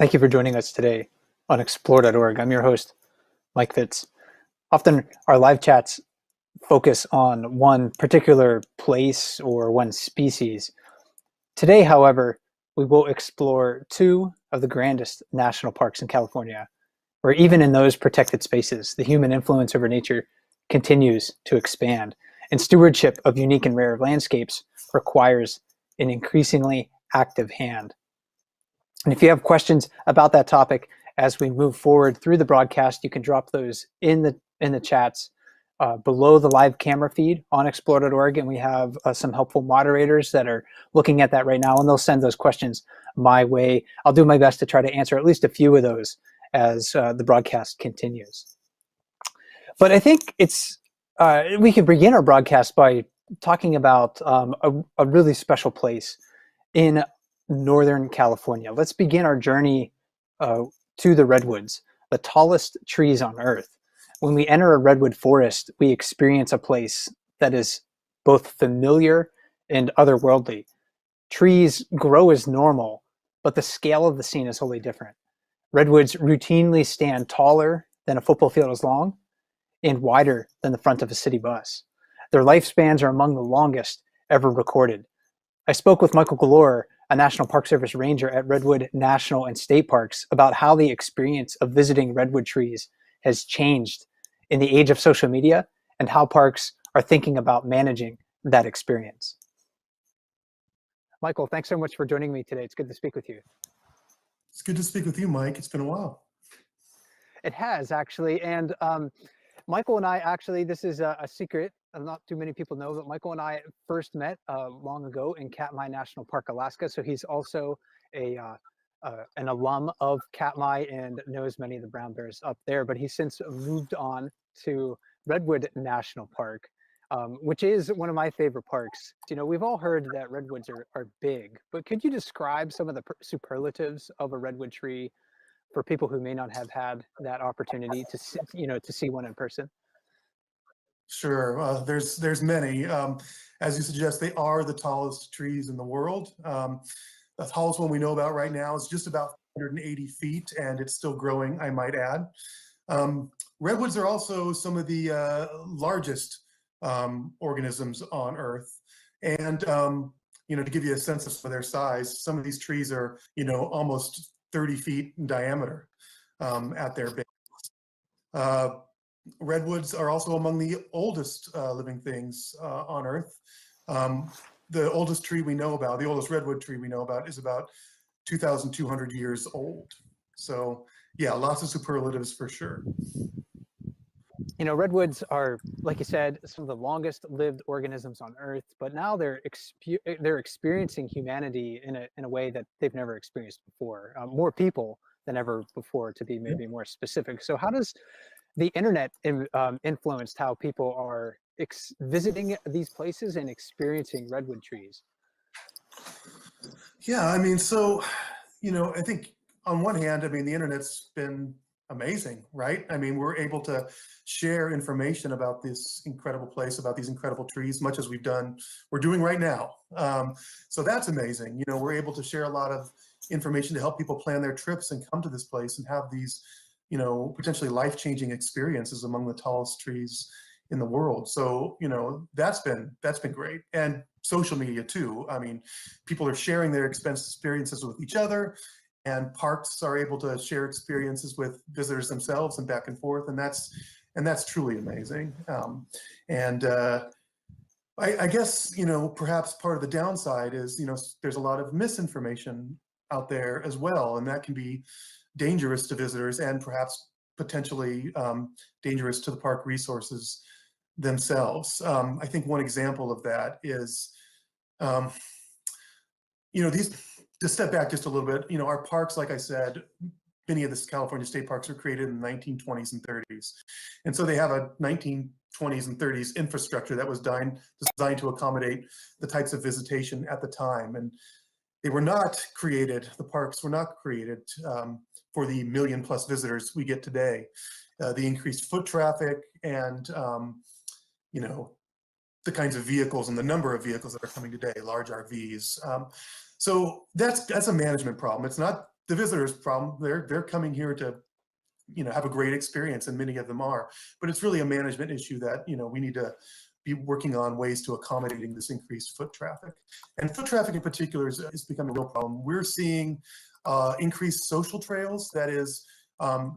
Thank you for joining us today on explore.org. I'm your host, Mike Fitz. Often our live chats focus on one particular place or one species. Today, however, we will explore two of the grandest national parks in California, where even in those protected spaces, the human influence over nature continues to expand, and stewardship of unique and rare landscapes requires an increasingly active hand. And if you have questions about that topic as we move forward through the broadcast, you can drop those in the chats below the live camera feed on explore.org. And we have some helpful moderators that are looking at that right now, and they'll send those questions my way. I'll do my best to try to answer at least a few of those as the broadcast continues. But I think we can begin our broadcast by talking about a really special place in Northern California. Let's begin our journey to the Redwoods, the tallest trees on Earth. When we enter a redwood forest, we experience a place that is both familiar and otherworldly. Trees grow as normal, but the scale of the scene is wholly different. Redwoods routinely stand taller than a football field is long and wider than the front of a city bus. Their lifespans are among the longest ever recorded. I spoke with Michael Galore, a National Park Service ranger at Redwood National and State Parks, about how the experience of visiting redwood trees has changed in the age of social media and how parks are thinking about managing that experience. Michael, thanks so much for joining me today. It's good to speak with you. It's good to speak with you, Mike. It's been a while. It has, actually. And Michael and I, actually, this is a secret. Not too many people know, but Michael and I first met long ago in Katmai National Park, Alaska. So he's also an alum of Katmai and knows many of the brown bears up there. But he's since moved on to Redwood National Park, which is one of my favorite parks. You know, we've all heard that redwoods are big, but could you describe some of the superlatives of a redwood tree for people who may not have had that opportunity to see, to see one in person? Sure. There's many. As you suggest, they are the tallest trees in the world. The tallest one we know about right now is just about 180 feet, and it's still growing, I might add. Redwoods are also some of the largest organisms on Earth. And, to give you a sense of their size, some of these trees are, almost 30 feet in diameter at their base. Redwoods are also among the oldest living things on Earth. The oldest tree we know about, the oldest redwood tree we know about, is about 2,200 years old. So yeah, lots of superlatives for sure. You know, redwoods are, like you said, some of the longest lived organisms on Earth, but now they're experiencing humanity in a way that they've never experienced before. More people than ever before, to be maybe more specific. So how does the internet influenced how people are visiting these places and experiencing redwood trees? Yeah, I mean, so, I think on one hand, I mean, the internet's been amazing, right? I mean, we're able to share information about this incredible place, about these incredible trees, much as we're doing right now. So that's amazing. We're able to share a lot of information to help people plan their trips and come to this place and have these, potentially life-changing experiences among the tallest trees in the world. So, that's been great. And social media too. I mean, people are sharing their experiences with each other, and parks are able to share experiences with visitors themselves and back and forth. And that's truly amazing. I guess, perhaps part of the downside is, there's a lot of misinformation out there as well. And that can be dangerous to visitors and perhaps potentially dangerous to the park resources themselves. I think one example of that is, to step back just a little bit, our parks, like I said, many of the California state parks were created in the 1920s and 30s. And so they have a 1920s and 30s infrastructure that was designed to accommodate the types of visitation at the time. And they were not created, the parks were not created for the million-plus visitors we get today. The increased foot traffic and, the kinds of vehicles and the number of vehicles that are coming today, large RVs. So that's a management problem. It's not the visitors' problem. They're coming here to have a great experience, and many of them are. But it's really a management issue that we need to be working on ways to accommodating this increased foot traffic. And foot traffic in particular is becoming a real problem. We're seeing increased social trails, that is,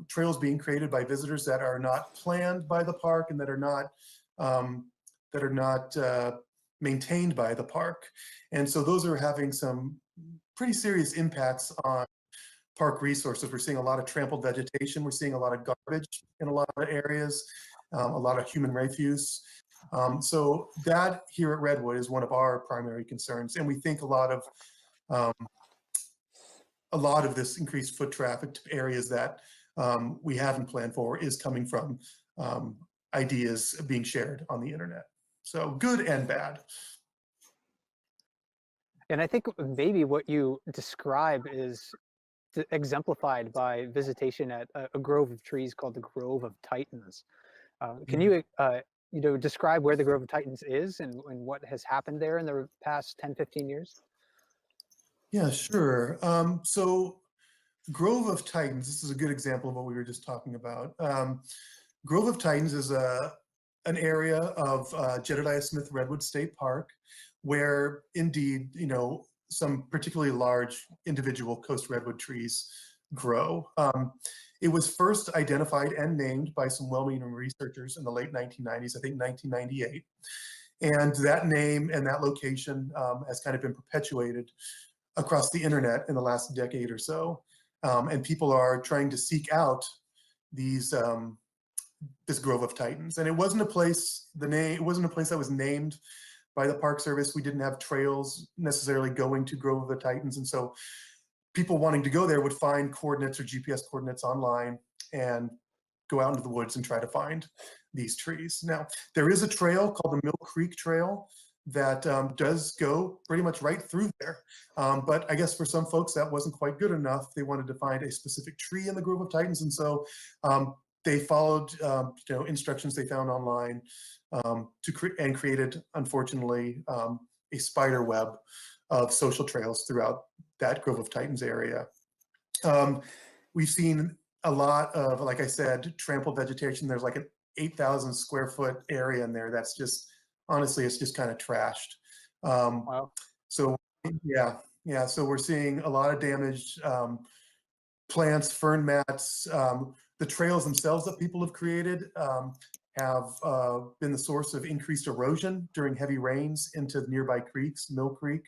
trails being created by visitors that are not planned by the park and that are not maintained by the park. And so those are having some pretty serious impacts on park resources. We're seeing a lot of trampled vegetation. We're seeing a lot of garbage in a lot of areas, a lot of human refuse. So that here at Redwood is one of our primary concerns. And we think a lot of this increased foot traffic to areas that we haven't planned for is coming from ideas being shared on the internet. So good and bad. And I think maybe what you describe is exemplified by visitation at a grove of trees called the Grove of Titans. Can you describe where the Grove of Titans is and what has happened there in the past 10, 15 years? Yeah, sure. So Grove of Titans, this is a good example of what we were just talking about. Grove of Titans is an area of Jedediah Smith Redwood State Park where indeed, some particularly large individual coast redwood trees grow. It was first identified and named by some well-meaning researchers in the late 1990s, I think 1998. And that name and that location has kind of been perpetuated across the internet in the last decade or so. And people are trying to seek out this Grove of Titans. And it wasn't a place that was named by the Park Service. We didn't have trails necessarily going to Grove of the Titans. And so people wanting to go there would find coordinates or GPS coordinates online and go out into the woods and try to find these trees. Now, there is a trail called the Mill Creek Trail that does go pretty much right through there. But I guess for some folks that wasn't quite good enough. They wanted to find a specific tree in the Grove of Titans. And so they followed instructions they found online and created, unfortunately, a spider web of social trails throughout that Grove of Titans area. We've seen a lot of, like I said, trampled vegetation. There's like an 8,000 square foot area in there that's just, honestly, it's just kind of trashed. Wow. So yeah, so we're seeing a lot of damaged plants, fern mats. The trails themselves that people have created have been the source of increased erosion during heavy rains into nearby creeks, Mill Creek.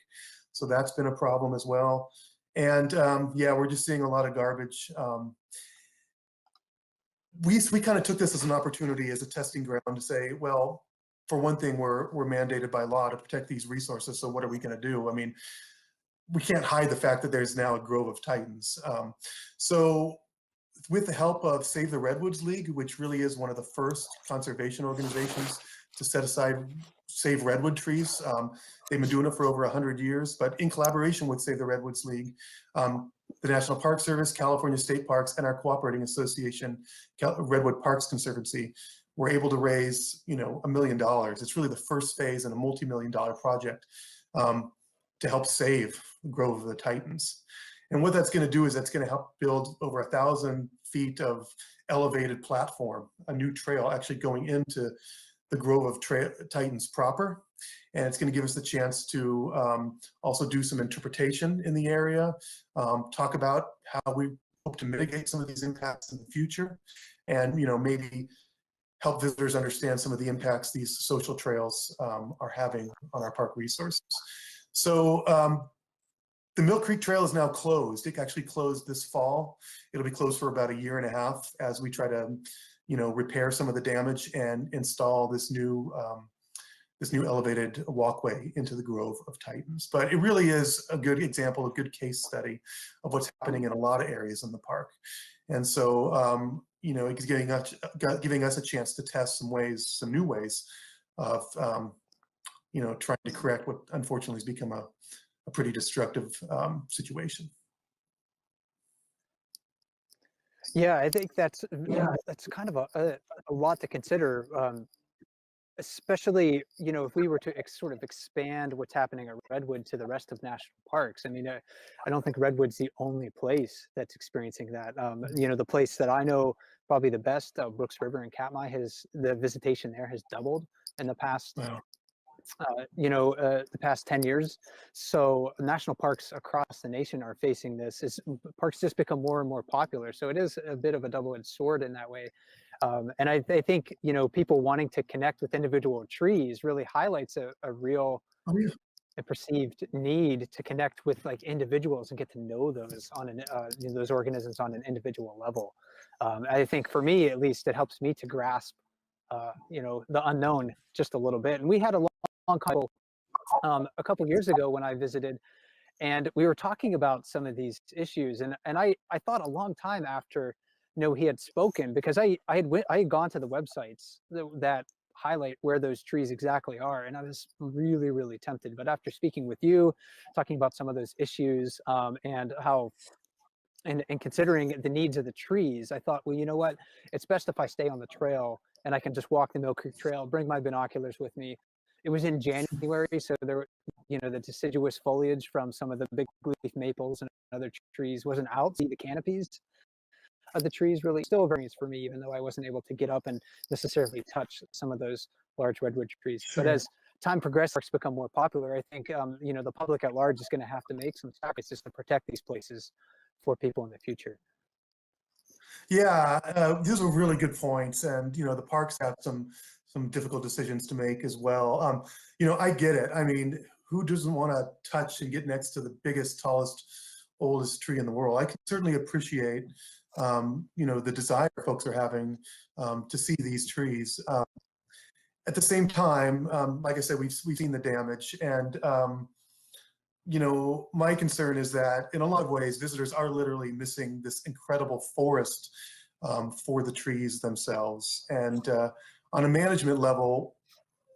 So that's been a problem as well. And we're just seeing a lot of garbage. We kind of took this as an opportunity, as a testing ground to say, well, for one thing, we're mandated by law to protect these resources. So what are we going to do? I mean, we can't hide the fact that there's now a Grove of Titans. So with the help of Save the Redwoods League, which really is one of the first conservation organizations to set aside save redwood trees. They've been doing it for over 100 years, but in collaboration with Save the Redwoods League, the National Park Service, California State Parks, and our cooperating association, Redwood Parks Conservancy, were able to raise, $1 million. It's really the first phase in a multi-million-dollar project to help save the Grove of the Titans. And what that's going to do is that's going to help build over 1,000 feet of elevated platform, a new trail actually going into the Grove of Titans proper. And it's going to give us the chance to also do some interpretation in the area, talk about how we hope to mitigate some of these impacts in the future, and maybe help visitors understand some of the impacts these social trails are having on our park resources. So the Mill Creek Trail is now closed. It actually closed this fall. It'll be closed for about 1.5 years as we try to, repair some of the damage and install this new elevated walkway into the Grove of Titans. But it really is a good example, a good case study of what's happening in a lot of areas in the park. And so, it's giving us a chance to test some new ways of, trying to correct what unfortunately has become a pretty destructive situation. Yeah, I think that's kind of a lot to consider. especially, if we were to sort of expand what's happening at Redwood to the rest of national parks. I mean, I don't think Redwood's the only place that's experiencing that. The place that I know probably the best, Brooks River in Katmai, the visitation there has doubled in the past Wow. the past 10 years. So national parks across the nation are facing this as parks just become more and more popular. So it is a bit of a double-edged sword in that way. And I think, people wanting to connect with individual trees really highlights a real Oh, yeah. a perceived need to connect with like individuals and get to know those those organisms on an individual level. I think for me, at least, it helps me to grasp, the unknown just a little bit. And we had a long call a couple years ago when I visited, and we were talking about some of these issues. And I thought a long time after, he had spoken, because I had gone to the websites that highlight where those trees exactly are, and I was really, really tempted. But after speaking with you, talking about some of those issues, and how and considering the needs of the trees, I thought, well, you know what? It's best if I stay on the trail and I can just walk the Mill Creek Trail, bring my binoculars with me. It was in January, so there, the deciduous foliage from some of the big leaf maples and other trees wasn't out. See the canopies of the trees really still a variance for me, even though I wasn't able to get up and necessarily touch some of those large redwood trees. But Sure. as time progresses, parks become more popular, I think, the public at large is going to have to make some sacrifices to protect these places for people in the future. Yeah, these are really good points, and the parks have some difficult decisions to make as well. I get it. I mean, who doesn't want to touch and get next to the biggest, tallest, oldest tree in the world? I can certainly appreciate, the desire folks are having to see these trees. At the same time, like I said, we've seen the damage, and my concern is that in a lot of ways, visitors are literally missing this incredible forest for the trees themselves. And on a management level,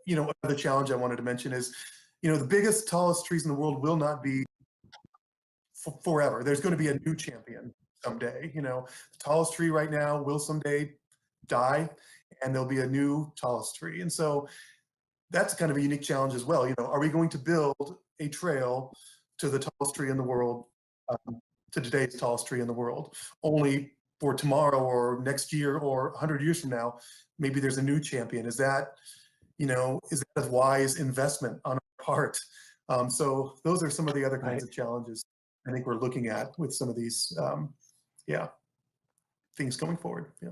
another challenge I wanted to mention is, the biggest, tallest trees in the world will not be forever. There's going to be a new champion someday. The tallest tree right now will someday die, and there'll be a new tallest tree. And so that's kind of a unique challenge as well. Are we going to build a trail to the tallest tree in the world, to today's tallest tree in the world, only for tomorrow or next year or 100 years from now, maybe there's a new champion? Is that a wise investment on our part? So those are some of the other kinds Right. of challenges I think we're looking at with some of these, things going forward. Yeah.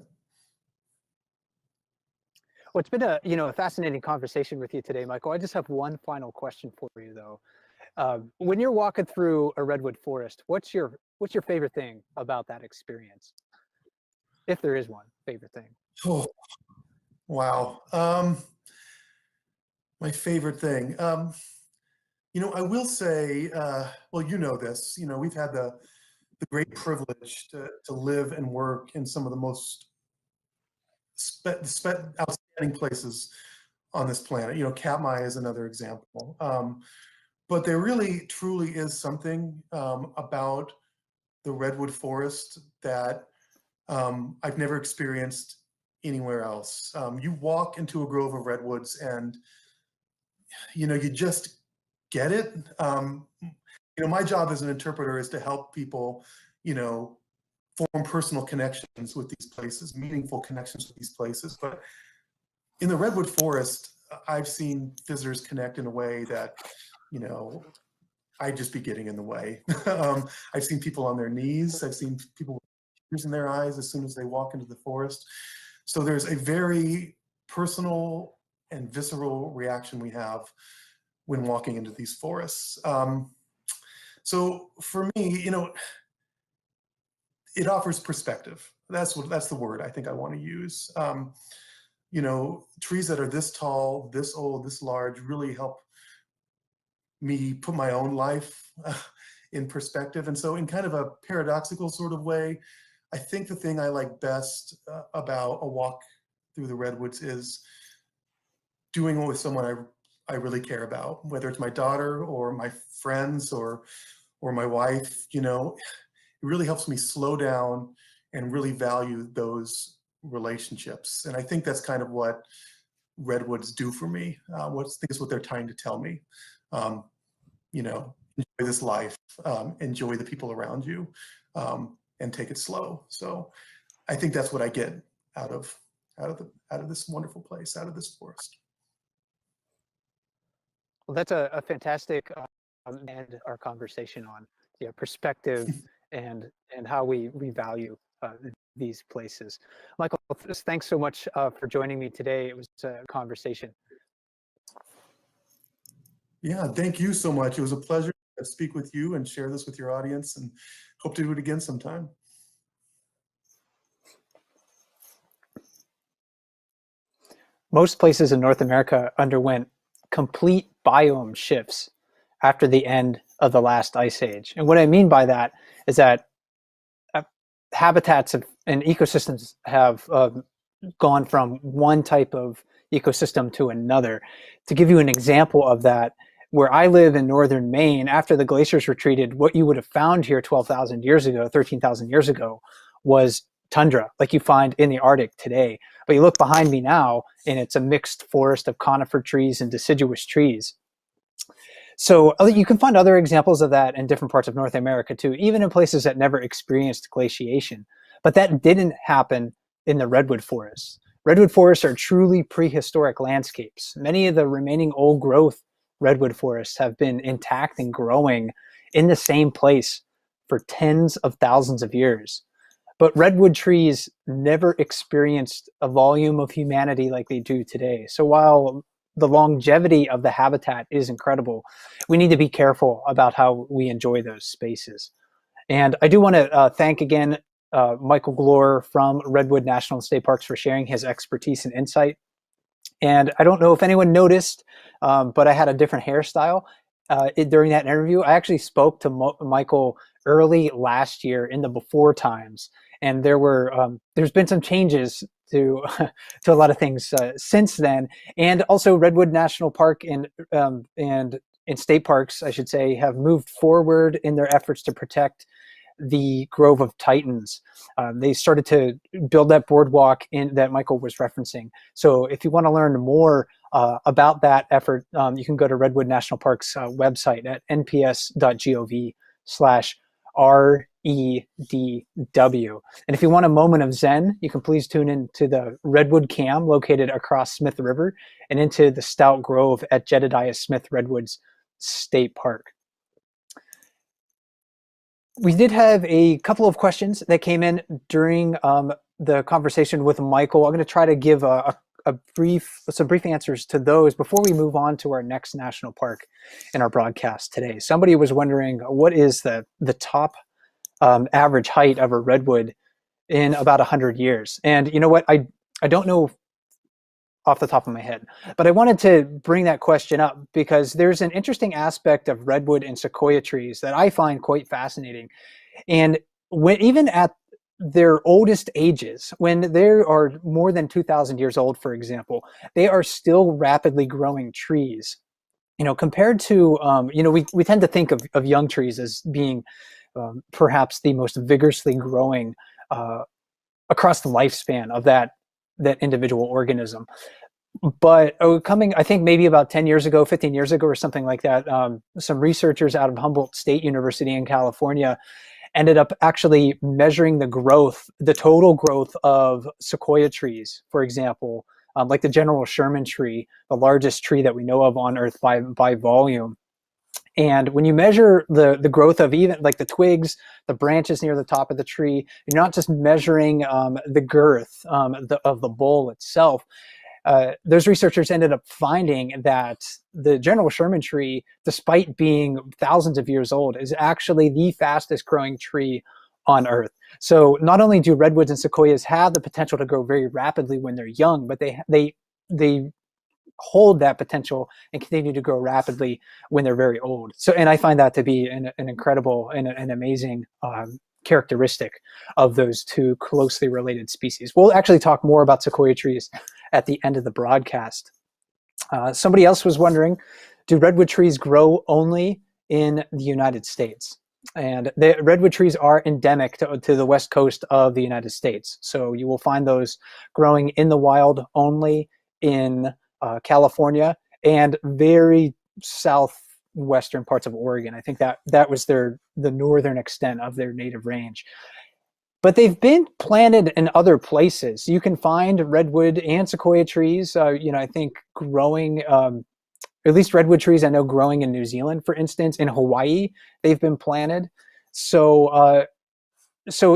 Well, it's been a fascinating conversation with you today, Michael. I just have one final question for you, though. When you're walking through a redwood forest, what's your favorite thing about that experience, if there is one favorite thing? Oh, wow. My favorite thing. I will say, well, this, we've had the great privilege to live and work in some of the most outstanding places on this planet. Katmai is another example. But there really, truly is something about the redwood forest that I've never experienced anywhere else. You walk into a grove of redwoods and, you just get it. My job as an interpreter is to help people, form personal connections with these places, meaningful connections with these places. But in the redwood forest, I've seen visitors connect in a way that, I'd just be getting in the way. I've seen people on their knees. I've seen people with tears in their eyes as soon as they walk into the forest. So there's a very personal and visceral reaction we have when walking into these forests. So for me, it offers perspective. That's the word I think I want to use. Trees that are this tall, this old, this large really help me put my own life in perspective. And so in kind of a paradoxical sort of way, I think the thing I like best about a walk through the redwoods is doing it with someone I really care about, whether it's my daughter or my friends or my wife. It really helps me slow down and really value those relationships. And I think that's kind of what redwoods do for me. What they're trying to tell me. You know, enjoy this life, enjoy the people around you, and take it slow. So I think that's what I get out of this wonderful place, out of this forest. Well, that's a fantastic end our conversation on, perspective and how we value these places. Michael, thanks so much for joining me today. It was a conversation. Yeah, thank you so much. It was a pleasure to speak with you and share this with your audience, and hope to do it again sometime. Most places in North America underwent complete biome shifts after the end of the last ice age. And what I mean by that is that habitats and ecosystems have gone from one type of ecosystem to another. To give you an example of that, where I live in northern Maine, after the glaciers retreated, what you would have found here 12,000 years ago, 13,000 years ago, was tundra, like you find in the Arctic today. But you look behind me now, and it's a mixed forest of conifer trees and deciduous trees. So you can find other examples of that in different parts of North America too, even in places that never experienced glaciation. But that didn't happen in the redwood forests. Redwood forests are truly prehistoric landscapes. Many of the remaining old growth redwood forests have been intact and growing in the same place for tens of thousands of years. But redwood trees never experienced a volume of humanity like they do today. So while the longevity of the habitat is incredible, we need to be careful about how we enjoy those spaces. And I do want to thank again Michael Glore from Redwood National State Parks for sharing his expertise and insight. And I don't know if anyone noticed, but I had a different hairstyle during that interview. I actually spoke to Michael early last year in the before times, and there's been some changes to to a lot of things since then. And also, Redwood National Park and state parks, I should say, have moved forward in their efforts to protect the Grove of Titans. They started to build that boardwalk that Michael was referencing. So if you want to learn more about that effort, you can go to Redwood National Park's website at nps.gov/REDW. And if you want a moment of Zen, you can please tune in to the Redwood Cam located across Smith River and into the Stout Grove at Jedediah Smith Redwoods State Park. We did have a couple of questions that came in during the conversation with Michael. I'm going to try to give some brief answers to those before we move on to our next national park in our broadcast today. Somebody was wondering, what is the top average height of a redwood in about 100 years? And you know what? I don't know off the top of my head, but I wanted to bring that question up because there's an interesting aspect of redwood and sequoia trees that I find quite fascinating. And even at their oldest ages, when they are more than 2,000 years old, for example, they are still rapidly growing trees. Compared to, we tend to think of young trees as being perhaps the most vigorously growing across the lifespan of that individual organism. But I think maybe about 10 years ago, 15 years ago or something like that, some researchers out of Humboldt State University in California ended up actually measuring the total growth of sequoia trees, for example, like the General Sherman tree, the largest tree that we know of on Earth by volume. And when you measure the growth of even like the twigs, the branches near the top of the tree, you're not just measuring the girth of the bole itself. Those researchers ended up finding that the General Sherman tree, despite being thousands of years old, is actually the fastest growing tree on Earth. So not only do redwoods and sequoias have the potential to grow very rapidly when they're young, but they hold that potential and continue to grow rapidly when they're very old. So, and I find that to be an incredible and an amazing characteristic of those two closely related species. We'll actually talk more about sequoia trees at the end of the broadcast. Somebody else was wondering, do redwood trees grow only in the United States? And the redwood trees are endemic to the west coast of the United States. So you will find those growing in the wild only in California, and very southwestern parts of Oregon. I think that was the northern extent of their native range. But they've been planted in other places. You can find redwood and sequoia trees, I think growing, or at least redwood trees I know growing in New Zealand, for instance. In Hawaii, they've been planted. So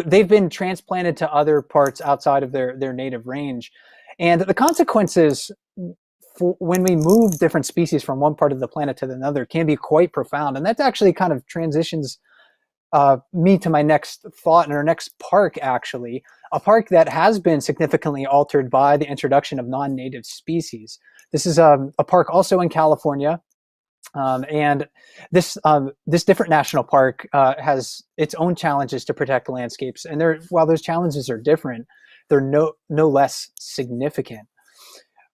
they've been transplanted to other parts outside of their native range. And the consequences for when we move different species from one part of the planet to another can be quite profound. And that actually kind of transitions me to my next thought and our next park, actually, a park that has been significantly altered by the introduction of non-native species. This is a park also in California. And this different national park has its own challenges to protect the landscapes. And while those challenges are different, they're no less significant.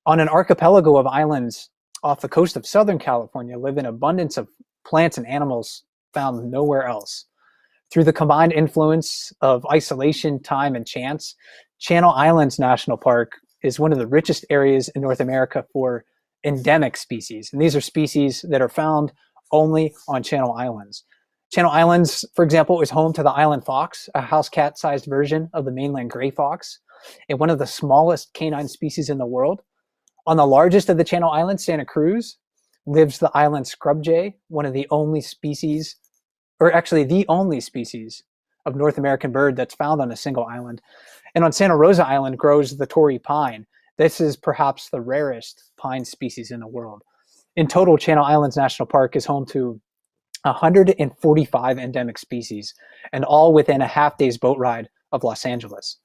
On an archipelago of islands off the coast of Southern California live an abundance of plants and animals found nowhere else. Through the combined influence of isolation, time, and chance, Channel Islands National Park is one of the richest areas in North America for endemic species. And these are species that are found only on Channel Islands. Channel Islands, for example, is home to the island fox, a house cat-sized version of the mainland gray fox, and one of the smallest canine species in the world. On the largest of the Channel Islands, Santa Cruz, lives the island scrub jay, one of the only species, or actually the only species of North American bird that's found on a single island. And on Santa Rosa Island grows the Torrey pine. This is perhaps the rarest pine species in the world. In total, Channel Islands National Park is home to 145 endemic species, and all within a half-day's boat ride of Los Angeles.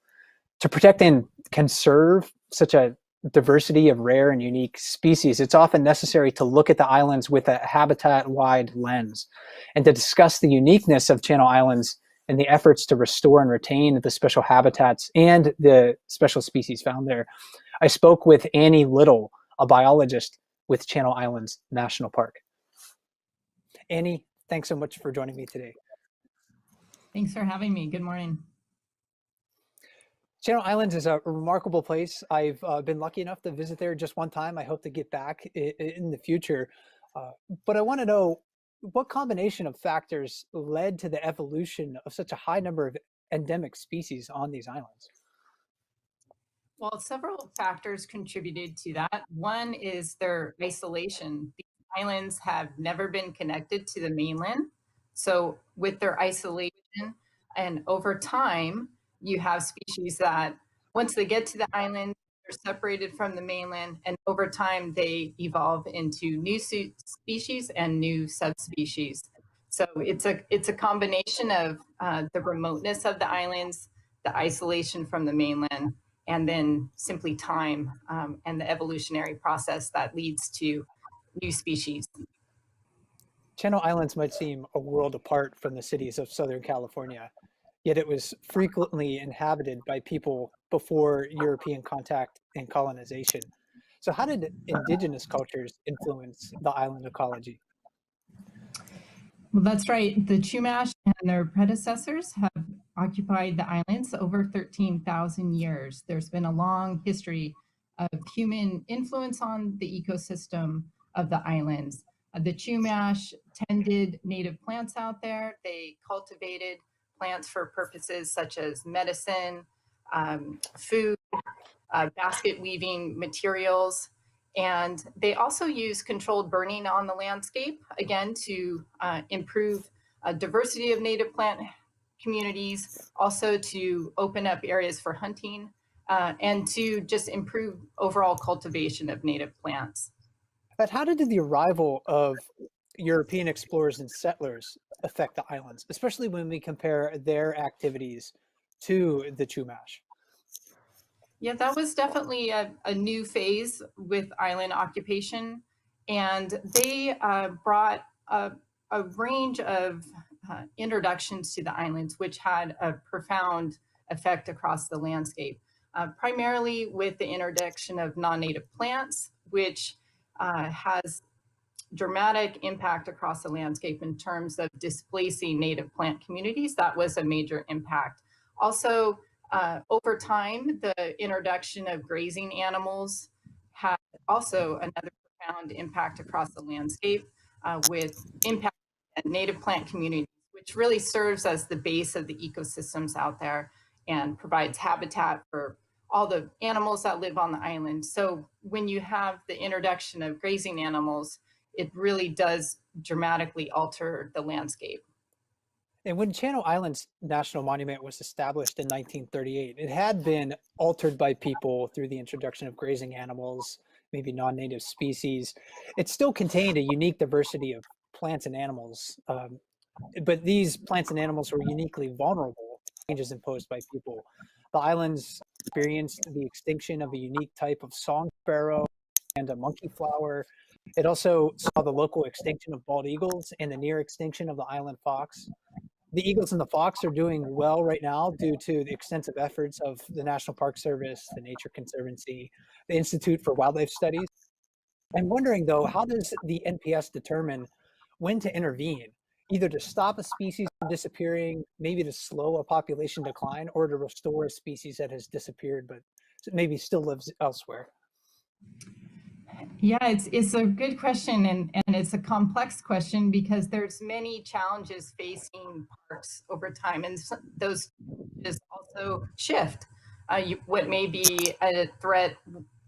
To protect and conserve such a diversity of rare and unique species, it's often necessary to look at the islands with a habitat-wide lens and to discuss the uniqueness of Channel Islands and the efforts to restore and retain the special habitats and the special species found there. I spoke with Annie Little, a biologist with Channel Islands National Park. Annie, thanks so much for joining me today. Thanks for having me. Good morning. Channel Islands is a remarkable place. I've been lucky enough to visit there just one time. I hope to get back in the future. But I want to know what combination of factors led to the evolution of such a high number of endemic species on these islands? Well, several factors contributed to that. One is their isolation. The islands have never been connected to the mainland. So with their isolation and over time, you have species that once they get to the island, they're separated from the mainland, and over time they evolve into new species and new subspecies. So it's a combination of the remoteness of the islands, the isolation from the mainland, and then simply time and the evolutionary process that leads to new species. Channel Islands might seem a world apart from the cities of Southern California, yet it was frequently inhabited by people before European contact and colonization. So how did indigenous cultures influence the island ecology? Well, that's right. The Chumash and their predecessors have occupied the islands over 13,000 years. There's been a long history of human influence on the ecosystem of the islands. The Chumash tended native plants out there. They cultivated plants for purposes such as medicine, food, basket weaving materials. And they also use controlled burning on the landscape, again, to improve diversity of native plant communities, also to open up areas for hunting, and to just improve overall cultivation of native plants. But how did the arrival of European explorers and settlers affect the islands, especially when we compare their activities to the Chumash? Yeah, that was definitely a new phase with island occupation. And they brought a range of introductions to the islands, which had a profound effect across the landscape, primarily with the introduction of non-native plants, which has dramatic impact across the landscape in terms of displacing native plant communities. That was a major impact. Also, over time, the introduction of grazing animals had also another profound impact across the landscape with impact on native plant communities, which really serves as the base of the ecosystems out there and provides habitat for all the animals that live on the island. So when you have the introduction of grazing animals, it really does dramatically alter the landscape. And when Channel Islands National Monument was established in 1938, it had been altered by people through the introduction of grazing animals, maybe non-native species. It still contained a unique diversity of plants and animals, but these plants and animals were uniquely vulnerable to changes imposed by people. The islands experienced the extinction of a unique type of song sparrow and a monkey flower. It also saw the local extinction of bald eagles and the near extinction of the island fox. The eagles and the fox are doing well right now due to the extensive efforts of the National Park Service, the Nature Conservancy, the Institute for Wildlife Studies. I'm wondering though, how does the NPS determine when to intervene, either to stop a species from disappearing, maybe to slow a population decline, or to restore a species that has disappeared but maybe still lives elsewhere? Yeah, it's a good question, and it's a complex question because there's many challenges facing parks over time, and those challenges also shift. What may be a threat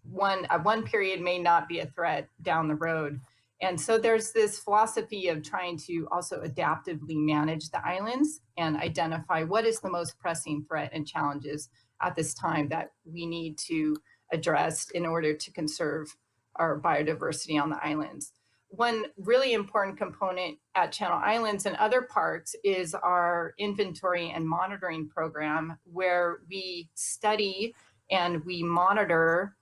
one period may not be a threat down the road. And so there's this philosophy of trying to also adaptively manage the islands and identify what is the most pressing threat and challenges at this time that we need to address in order to conserve our biodiversity on the islands. One really important component at Channel Islands and other parks is our inventory and monitoring program, where we study and we monitor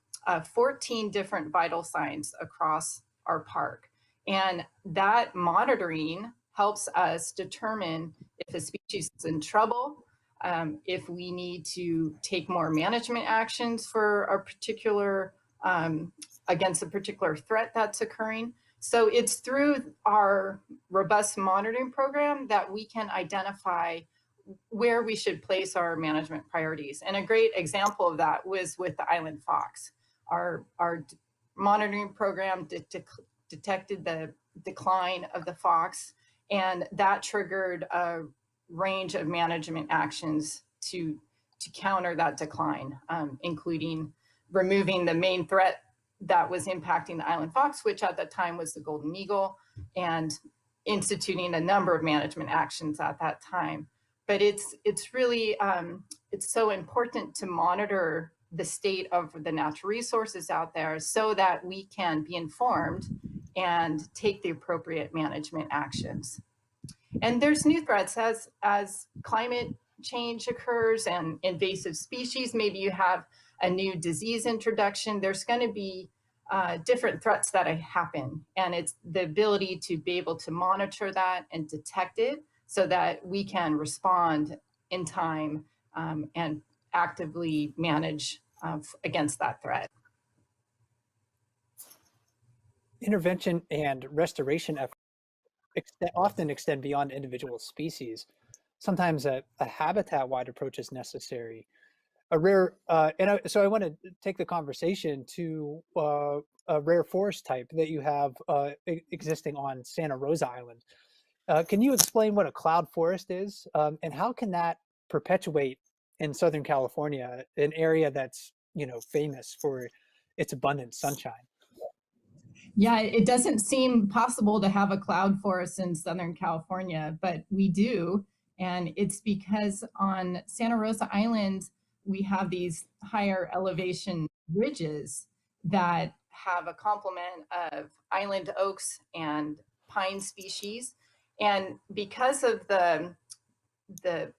14 different vital signs across our park. And that monitoring helps us determine if a species is in trouble, if we need to take more management actions for a particular against a particular threat that's occurring. So it's through our robust monitoring program that we can identify where we should place our management priorities. And a great example of that was with the island fox. Our monitoring program detected the decline of the fox, and that triggered a range of management actions to counter that decline, including removing the main threat that was impacting the island fox, which at the time was the golden eagle, and instituting a number of management actions at that time. But it's really, it's so important to monitor the state of the natural resources out there so that we can be informed and take the appropriate management actions. And there's new threats as climate change occurs and invasive species. Maybe you have a new disease introduction. There's going to be different threats that happen. And it's the ability to be able to monitor that and detect it so that we can respond in time and actively manage against that threat. Intervention and restoration efforts often extend beyond individual species. Sometimes a habitat-wide approach is necessary. So I want to take the conversation to a rare forest type that you have existing on Santa Rosa Island. Can you explain what a cloud forest is, and how can that perpetuate in Southern California, an area that's famous for its abundant sunshine? Yeah, it doesn't seem possible to have a cloud forest in Southern California, but we do. And it's because on Santa Rosa Island, we have these higher elevation ridges that have a complement of island oaks and pine species. And because of the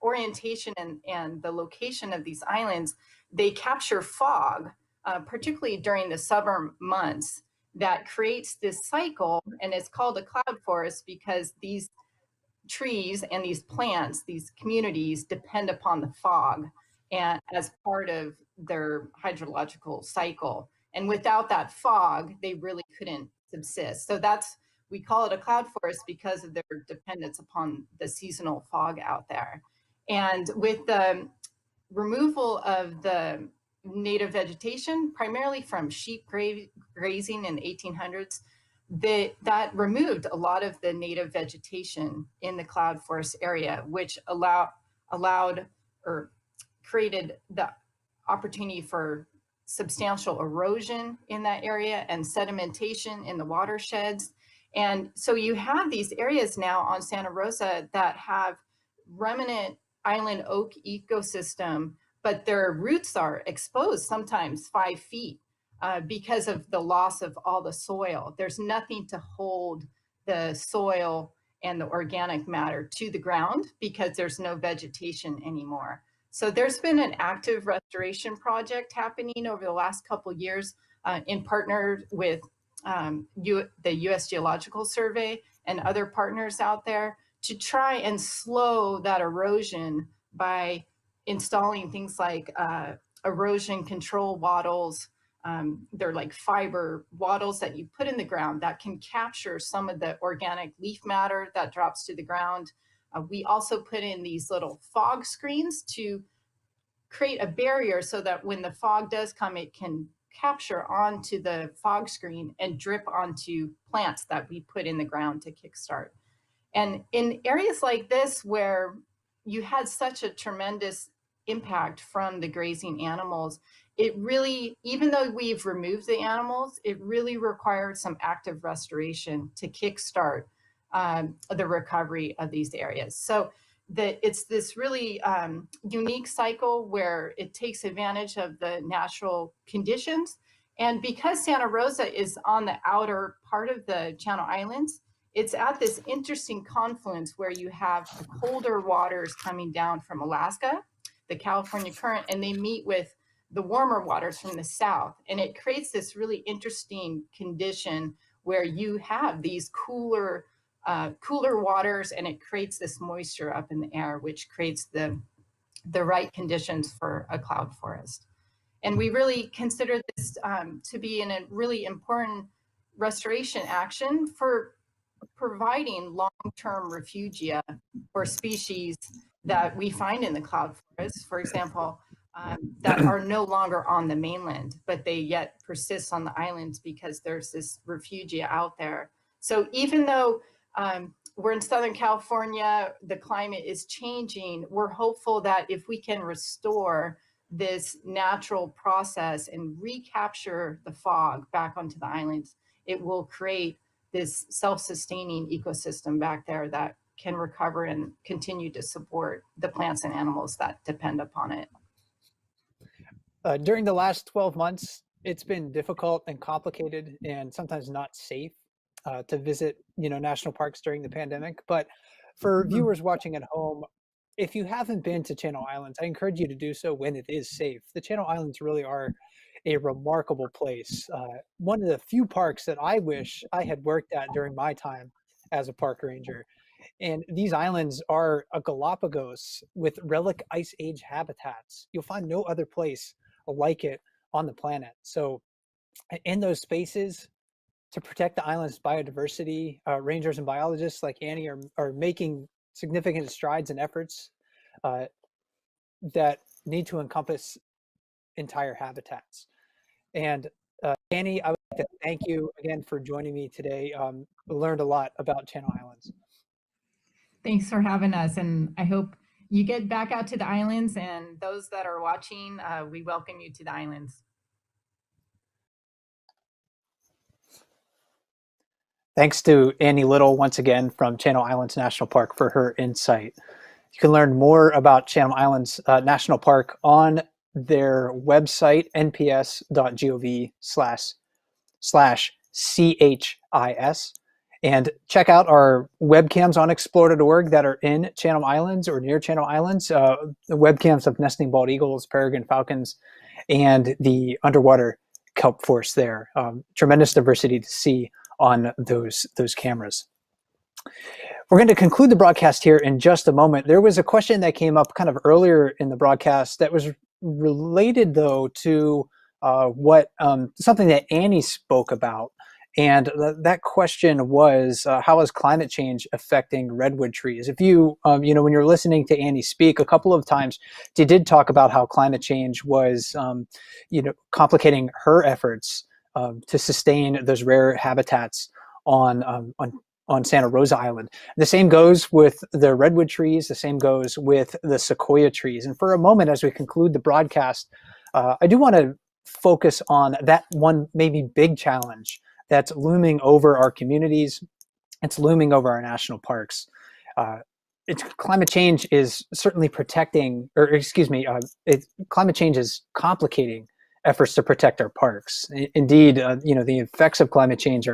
orientation and the location of these islands, they capture fog, particularly during the summer months, that creates this cycle. And it's called a cloud forest because these trees and these plants, these communities, depend upon the fog and as part of their hydrological cycle. And without that fog, they really couldn't subsist. So we call it a cloud forest because of their dependence upon the seasonal fog out there. And with the removal of the native vegetation, primarily from sheep grazing in the 1800s, that removed a lot of the native vegetation in the cloud forest area, which allowed or created the opportunity for substantial erosion in that area and sedimentation in the watersheds. And so you have these areas now on Santa Rosa that have remnant island oak ecosystem, but their roots are exposed sometimes 5 feet because of the loss of all the soil. There's nothing to hold the soil and the organic matter to the ground because there's no vegetation anymore. So there's been an active restoration project happening over the last couple of years in partner with the U.S. Geological Survey and other partners out there to try and slow that erosion by installing things like erosion control wattles. They're like fiber wattles that you put in the ground that can capture some of the organic leaf matter that drops to the ground. We also put in these little fog screens to create a barrier so that when the fog does come, it can capture onto the fog screen and drip onto plants that we put in the ground to kickstart. And in areas like this, where you had such a tremendous impact from the grazing animals, it really, even though we've removed the animals, it really required some active restoration to kickstart the recovery of these areas. So it's this really unique cycle where it takes advantage of the natural conditions. And because Santa Rosa is on the outer part of the Channel Islands, it's at this interesting confluence where you have the colder waters coming down from Alaska, the California current, and they meet with the warmer waters from the south. And it creates this really interesting condition where you have these cooler waters, and it creates this moisture up in the air, which creates the right conditions for a cloud forest. And we really consider this to be a really important restoration action for providing long-term refugia for species that we find in the cloud forest, for example, that are no longer on the mainland, but they yet persist on the islands because there's this refugia out there. So even though we're in Southern California, the climate is changing, we're hopeful that if we can restore this natural process and recapture the fog back onto the islands, it will create this self-sustaining ecosystem back there that can recover and continue to support the plants and animals that depend upon it. During the last 12 months, it's been difficult and complicated and sometimes not safe to visit, national parks during the pandemic. But for viewers watching at home, if you haven't been to Channel Islands, I encourage you to do so when it is safe. The Channel Islands really are a remarkable place. One of the few parks that I wish I had worked at during my time as a park ranger. And these islands are a Galapagos with relic ice age habitats. You'll find no other place like it on the planet. So in those spaces, to protect the island's biodiversity, rangers and biologists like Annie are making significant strides and efforts that need to encompass entire habitats. And Annie, I would like to thank you again for joining me today. We learned a lot about Channel Islands. Thanks for having us, and I hope you get back out to the islands, and those that are watching, we welcome you to the islands. Thanks to Annie Little once again from Channel Islands National Park for her insight. You can learn more about Channel Islands National Park on their website, nps.gov//CHIS. And check out our webcams on explore.org that are in Channel Islands or near Channel Islands. The webcams of nesting bald eagles, peregrine falcons, and the underwater kelp forest there. Tremendous diversity to see on those cameras. We're going to conclude the broadcast here in just a moment. There was a question that came up kind of earlier in the broadcast that was related, though, to something that Annie spoke about. And that question was, how is climate change affecting redwood trees? If you, when you're listening to Annie speak a couple of times, she did talk about how climate change was, complicating her efforts to sustain those rare habitats on Santa Rosa Island. The same goes with the redwood trees. The same goes with the sequoia trees. And for a moment, as we conclude the broadcast, I do want to focus on that one maybe big challenge that's looming over our communities. It's looming over our national parks. Climate change is certainly protecting, or excuse me, climate change is complicating efforts to protect our parks. Indeed, the effects of climate change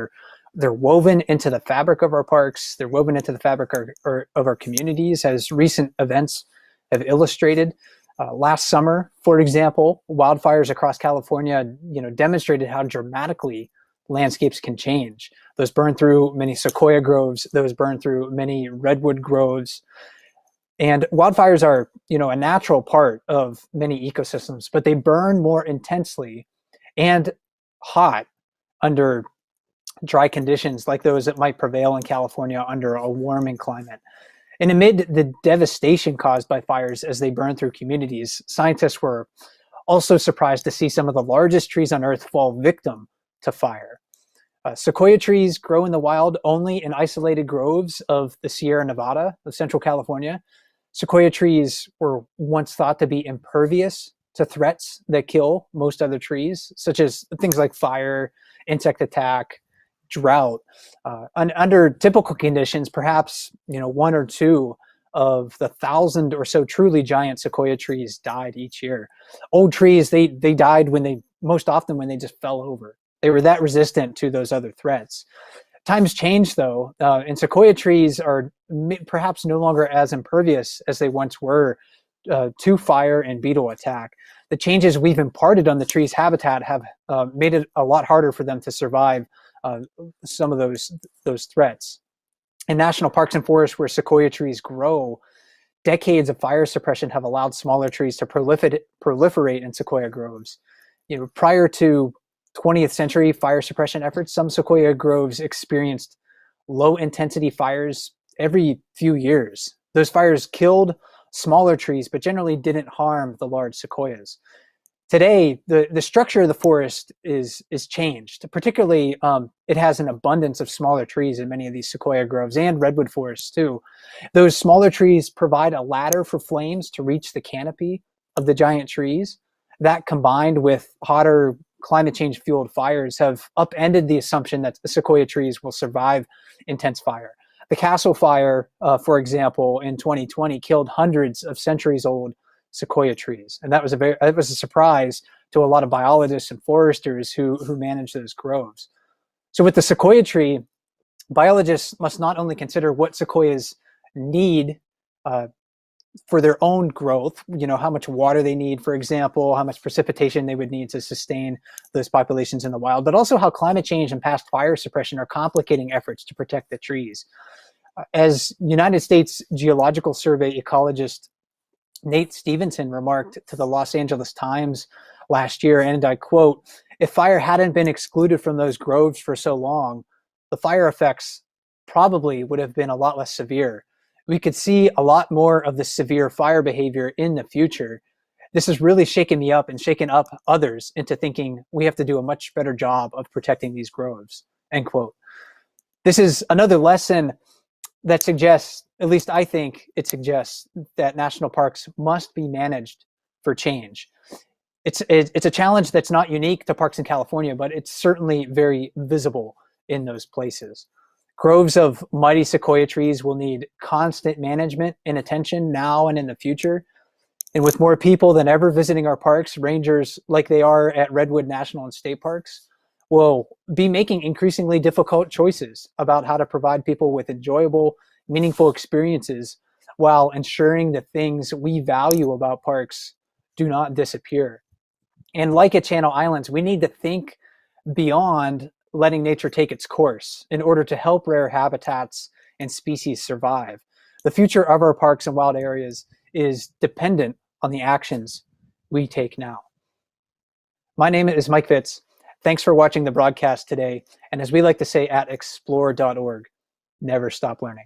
they're woven into the fabric of our parks. They're woven into the fabric of our communities, as recent events have illustrated. Last summer, for example, wildfires across California, demonstrated how dramatically landscapes can change. Those burned through many sequoia groves. Those burned through many redwood groves. And wildfires are, a natural part of many ecosystems, but they burn more intensely and hot under dry conditions like those that might prevail in California under a warming climate. And amid the devastation caused by fires as they burn through communities, scientists were also surprised to see some of the largest trees on Earth fall victim to fire. Sequoia trees grow in the wild only in isolated groves of the Sierra Nevada of Central California. Sequoia trees were once thought to be impervious to threats that kill most other trees, such as things like fire, insect attack, drought. Under typical conditions, perhaps one or two of the 1,000 or so truly giant sequoia trees died each year. Old trees, they died most often when they just fell over. They were that resistant to those other threats. Times change, though, and sequoia trees are perhaps no longer as impervious as they once were to fire and beetle attack. The changes we've imparted on the tree's habitat have made it a lot harder for them to survive some of those threats. In national parks and forests where sequoia trees grow, decades of fire suppression have allowed smaller trees to proliferate in sequoia groves. Prior to 20th century fire suppression efforts, some sequoia groves experienced low intensity fires every few years. Those fires killed smaller trees, but generally didn't harm the large sequoias. Today, the structure of the forest is changed. Particularly, it has an abundance of smaller trees in many of these sequoia groves and redwood forests too. Those smaller trees provide a ladder for flames to reach the canopy of the giant trees. That, combined with hotter climate change fueled fires, have upended the assumption that sequoia trees will survive intense fire. The Castle Fire, for example, in 2020 killed hundreds of centuries old sequoia trees. And that was a surprise to a lot of biologists and foresters who manage those groves. So with the sequoia tree, biologists must not only consider what sequoias need for their own growth, how much water they need, for example, how much precipitation they would need to sustain those populations in the wild, but also how climate change and past fire suppression are complicating efforts to protect the trees. As United States Geological Survey ecologist Nate Stevenson remarked to the Los Angeles Times last year, and I quote, "If fire hadn't been excluded from those groves for so long, the fire effects probably would have been a lot less severe. We could see a lot more of the severe fire behavior in the future. This has really shaken me up and shaken up others into thinking we have to do a much better job of protecting these groves," end quote. This is another lesson that suggests, at least I think it suggests, that national parks must be managed for change. It's a challenge that's not unique to parks in California, but it's certainly very visible in those places. Groves of mighty sequoia trees will need constant management and attention now and in the future. And with more people than ever visiting our parks, rangers like they are at Redwood National and State Parks will be making increasingly difficult choices about how to provide people with enjoyable, meaningful experiences while ensuring the things we value about parks do not disappear. And like at Channel Islands, we need to think beyond letting nature take its course in order to help rare habitats and species survive. The future of our parks and wild areas is dependent on the actions we take now. My name is Mike Fitz. Thanks for watching the broadcast today. And as we like to say at explore.org, never stop learning.